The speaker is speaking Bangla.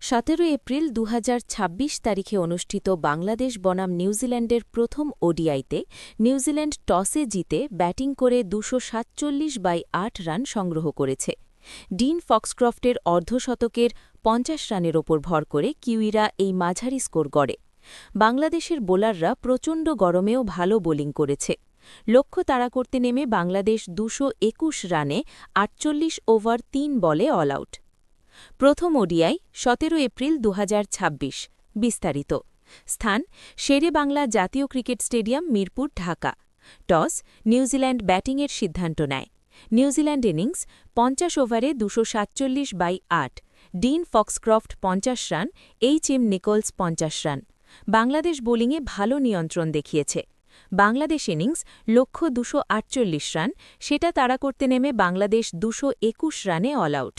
17 এপ্রিল 2026 তারিখে অনুষ্ঠিত বাংলাদেশ বনাম নিউজিল্যান্ডের প্রথম ওডিআইতে নিউজিল্যান্ড টসে জিতে ব্যাটিং করে 247/8 রান সংগ্রহ করেছে। ডিন ফক্সক্রফটের অর্ধশতকের 50 রানের ওপর ভর করে কিউইরা এই মাঝারি স্কোর গড়ে। বাংলাদেশের বোলাররা প্রচণ্ড গরমেও ভালো বোলিং করেছে। লক্ষ্য তাড়া করতে নেমে বাংলাদেশ 221 রানে 48 ওভার 3 বলে অল আউট। প্রথম ওডিআই 17 এপ্রিল 2026। বিস্তারিত। স্থান শেরে বাংলা জাতীয় cricket stadium, Mirpur, Dhaka. Toss New Zealand ব্যাটিংয়ের সিদ্ধান্ত নেয়। নিউজিল্যান্ড ইনিংস 50 ওভারে 247/8। Dean Foxcroft 50 run, HM. Nicolas 50 run. Bangladesh বোলিংয়ে ভালো নিয়ন্ত্রণ দেখিয়েছে। বাংলাদেশ ইনিংস লক্ষ্য 248 রান, সেটা তাড়া করতে নেমে বাংলাদেশ 221 রানে অল আউট।